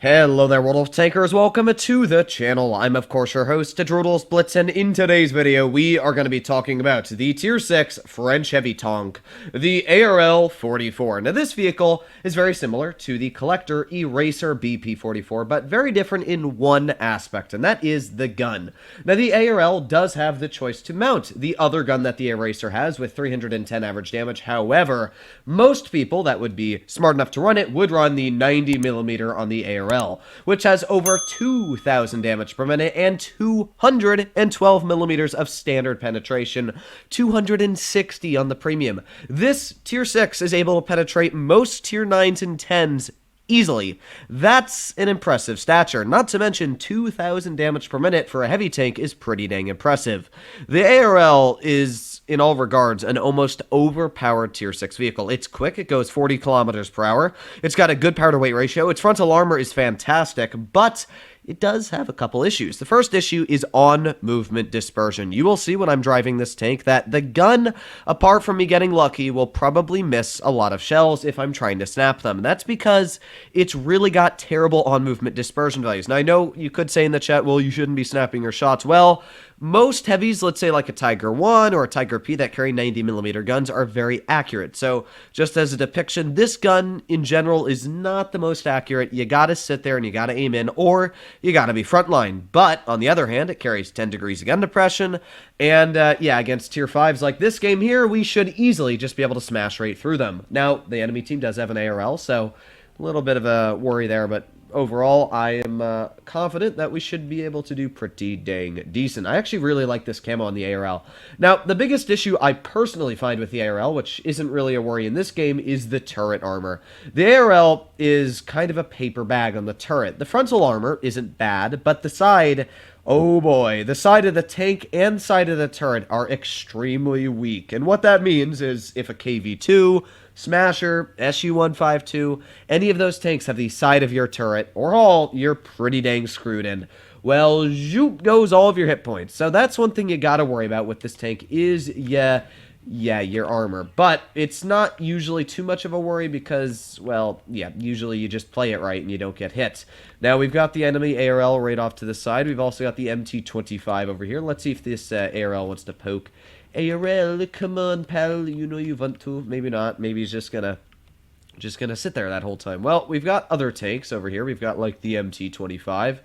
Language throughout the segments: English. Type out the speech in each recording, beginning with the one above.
Hello there, World of Tankers. Welcome to the channel. I'm, of course, your host, World of Blitz, and in today's video, we are going to be talking about the Tier 6 French Heavy Tank, the ARL-44. Now, this vehicle is very similar to the Collector Eraser BP-44, but very different in one aspect, and that is the gun. Now, the ARL does have the choice to mount the other gun that the Eraser has with 310 average damage. However, most people that would be smart enough to run it would run the 90mm on the ARL, which has over 2,000 damage per minute and 212 millimeters of standard penetration, 260 on the premium. This Tier 6 is able to penetrate most Tier 9s and 10s easily. That's an impressive stature. Not to mention 2,000 damage per minute for a heavy tank is pretty dang impressive. The ARL is, in all regards, an almost overpowered Tier 6 vehicle. It's quick, it goes 40 kilometers per hour, it's got a good power to weight ratio, its frontal armor is fantastic, but it does have a couple issues. The first issue is on movement dispersion. You will see when I'm driving this tank that the gun, apart from me getting lucky, will probably miss a lot of shells if I'm trying to snap them. That's because it's really got terrible on movement dispersion values. Now, I know you could say in the chat, well, you shouldn't be snapping your shots. Well, most heavies, let's say like a Tiger 1 or a Tiger P that carry 90mm guns, are very accurate. So just as a depiction, this gun in general is not the most accurate. You gotta sit there and you gotta aim in, or you gotta be frontline. But on the other hand, it carries 10 degrees of gun depression, and yeah, against Tier 5s like this game here, we should easily just be able to smash right through them. Now, the enemy team does have an ARL, so a little bit of a worry there, but overall, I am confident that we should be able to do pretty dang decent. I actually really like this camo on the ARL. Now, the biggest issue I personally find with the ARL, which isn't really a worry in this game, is the turret armor. The ARL is kind of a paper bag on the turret. The frontal armor isn't bad, but the side... oh boy, the side of the tank and side of the turret are extremely weak. And what that means is if a KV-2, Smasher, SU-152, any of those tanks have the side of your turret or hull, you're pretty dang screwed in. Well, zoop goes all of your hit points. So that's one thing you gotta worry about with this tank is, yeah, your armor. But it's not usually too much of a worry because, well, yeah, usually you just play it right and you don't get hit. Now, we've got the enemy ARL right off to the side. We've also got the MT-25 over here. Let's see if this ARL wants to poke. ARL, come on, pal, you know you want to. Maybe not. Maybe he's just gonna sit there that whole time. Well, we've got other tanks over here. We've got, like, the MT-25.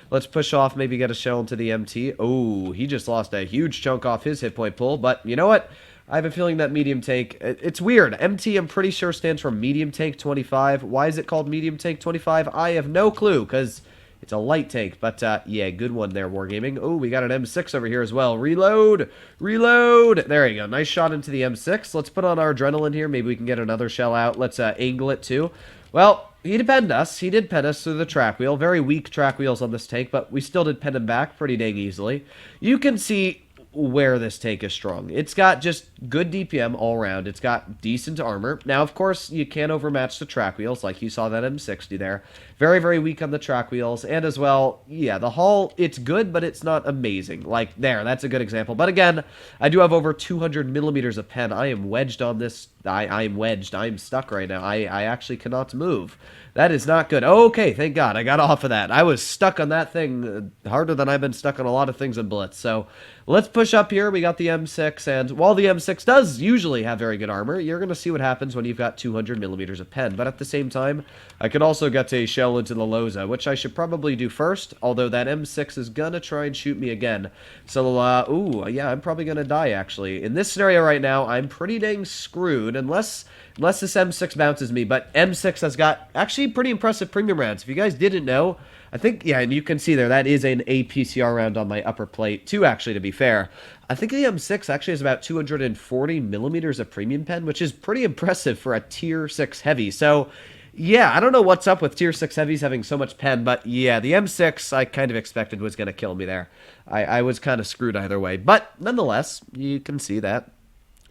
Let's push off, maybe get a shell into the MT. Oh, he just lost a huge chunk off his hit point pull, but you know what? I have a feeling that medium tank, it's weird. MT, I'm pretty sure, stands for medium tank 25. Why is it called medium tank 25? I have no clue, because it's a light tank. But, yeah, good one there, Wargaming. Oh, we got an M6 over here as well. Reload! Reload! There you go. Nice shot into the M6. Let's put on our adrenaline here. Maybe we can get another shell out. Let's angle it, too. Well, he did pen us. He did pen us through the track wheel. Very weak track wheels on this tank, but we still did pen him back pretty dang easily. You can see where this tank is strong. It's got just good DPM all around. It's got decent armor. Now, of course, you can't overmatch the track wheels, like you saw that M60 there. Very, very weak on the track wheels. And as well, yeah, the hull, it's good, but it's not amazing. Like, there, that's a good example. But again, I do have over 200 millimeters of pen. I am wedged on this. I am wedged. I am stuck right now. I actually cannot move. That is not good. Okay, thank God. I got off of that. I was stuck on that thing harder than I've been stuck on a lot of things in Blitz. So let's push up here. We got the M6, and while the M6 does usually have very good armor, you're going to see what happens when you've got 200 millimeters of pen. But at the same time, I could also get a shell into the Loza, which I should probably do first, although that M6 is going to try and shoot me again. So, ooh, yeah, I'm probably going to die, actually. In this scenario right now, I'm pretty dang screwed, unless this M6 bounces me, but M6 has got actually pretty impressive premium rounds. If you guys didn't know, I think, yeah, and you can see there, that is an APCR round on my upper plate, too, actually, to be fair. I think the M6 actually has about 240 millimeters of premium pen, which is pretty impressive for a Tier 6 heavy. So, yeah, I don't know what's up with Tier 6 heavies having so much pen, but yeah, the M6 I kind of expected was going to kill me there. I was kind of screwed either way, but nonetheless, you can see that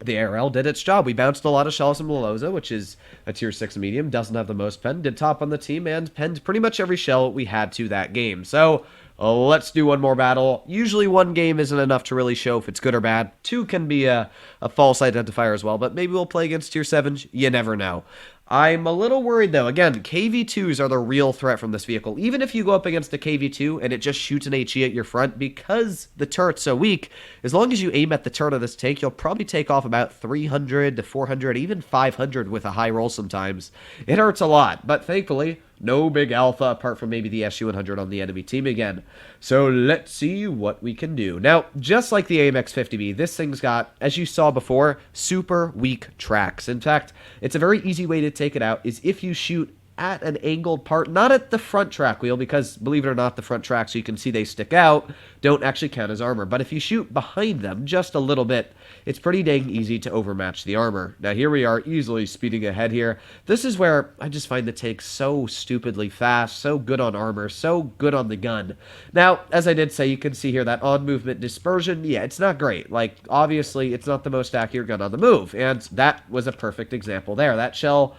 the ARL did its job. We bounced a lot of shells from Loza, which is a Tier 6 medium, doesn't have the most pen, did top on the team, and penned pretty much every shell we had to that game. So, let's do one more battle. Usually one game isn't enough to really show if it's good or bad. Two can be a false identifier as well, but maybe we'll play against Tier 7s. You never know. I'm a little worried though. Again, KV2s are the real threat from this vehicle. Even if you go up against a KV2 and it just shoots an HE at your front, because the turret's so weak, as long as you aim at the turret of this tank, you'll probably take off about 300 to 400, even 500 with a high roll sometimes. It hurts a lot, but thankfully, no big alpha apart from maybe the SU-100 on the enemy team again. So let's see what we can do. Now, just like the AMX-50B, this thing's got, as you saw before, super weak tracks. In fact, it's a very easy way to take it out is if you shoot at an angled part, not at the front track wheel, because believe it or not, the front tracks, you can see they stick out, don't actually count as armor. But if you shoot behind them just a little bit, it's pretty dang easy to overmatch the armor. Now here we are, easily speeding ahead here. This is where I just find the tank so stupidly fast, so good on armor, so good on the gun. Now, as I did say, you can see here that on-movement dispersion, yeah, it's not great. Like, obviously, it's not the most accurate gun on the move, and that was a perfect example there. That shell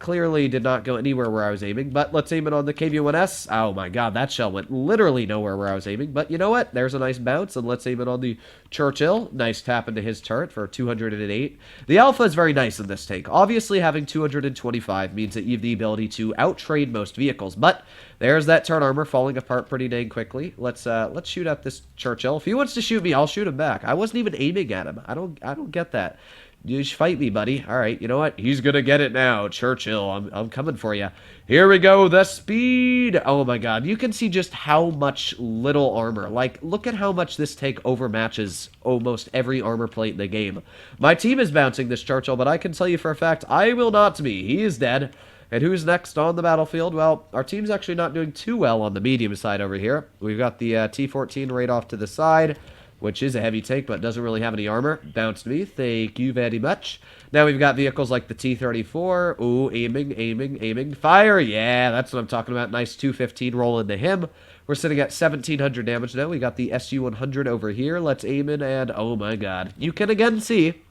clearly did not go anywhere where I was aiming, but let's aim it on the KV-1S. Oh my god, that shell went literally nowhere where I was aiming, but you know what? There's a nice bounce, and let's aim it on the Churchill. Nice tap into his turret for 208. The Alpha is very nice in this tank. Obviously, having 225 means that you have the ability to out-trade most vehicles, but there's that turret armor falling apart pretty dang quickly. Let's shoot at this Churchill. If he wants to shoot me, I'll shoot him back. I wasn't even aiming at him. I don't get that. You just fight me, buddy. All right, you know what? He's gonna get it now. Churchill, I'm coming for you. Here we go, the speed. Oh my god, you can see just how much little armor. Like, look at how much this tank overmatches almost every armor plate in the game. My team is bouncing this Churchill, but I can tell you for a fact, I will not be. He is dead. And who's next on the battlefield? Well, our team's actually not doing too well on the medium side over here. We've got the T-14 right off to the side, which is a heavy tank, but doesn't really have any armor. Bounced me. Thank you very much. Now we've got vehicles like the T-34. Ooh, aiming. Fire! Yeah, that's what I'm talking about. Nice 215 roll into him. We're sitting at 1,700 damage now. We got the SU-100 over here. Let's aim in, and oh my god. You can again see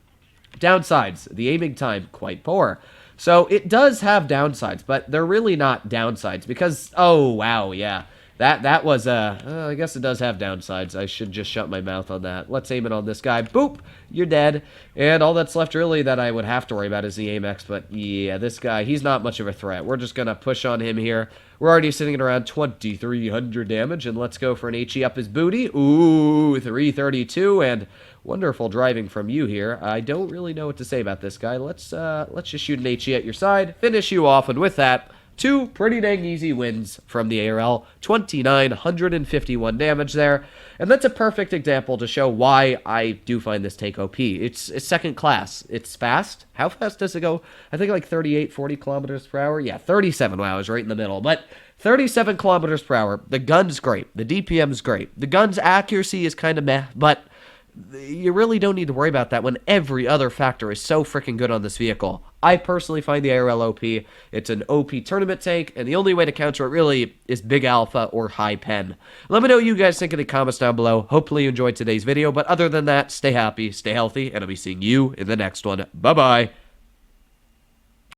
downsides. The aiming time, quite poor. So it does have downsides, but they're really not downsides because, oh, wow, yeah. That was, I guess it does have downsides. I should just shut my mouth on that. Let's aim it on this guy. Boop! You're dead. And all that's left really that I would have to worry about is the AMX, but yeah, this guy, he's not much of a threat. We're just gonna push on him here. We're already sitting at around 2,300 damage, and let's go for an HE up his booty. Ooh, 332, and wonderful driving from you here. I don't really know what to say about this guy. Let's just shoot an HE at your side, finish you off, and with that, 2 pretty dang easy wins from the ARL. 2,951 damage there. And that's a perfect example to show why I do find this tank OP. It's second class. It's fast. How fast does it go? I think like 38, 40 kilometers per hour. Yeah, 37. Wow, I was right in the middle. But 37 kilometers per hour. The gun's great. The DPM's great. The gun's accuracy is kind of meh, but you really don't need to worry about that when every other factor is so freaking good on this vehicle. I personally find the ARL OP. It's an OP tournament tank, and the only way to counter it really is big alpha or high pen. Let me know what you guys think in the comments down below. Hopefully you enjoyed today's video, but other than that, stay happy, stay healthy, and I'll be seeing you in the next one. Bye-bye.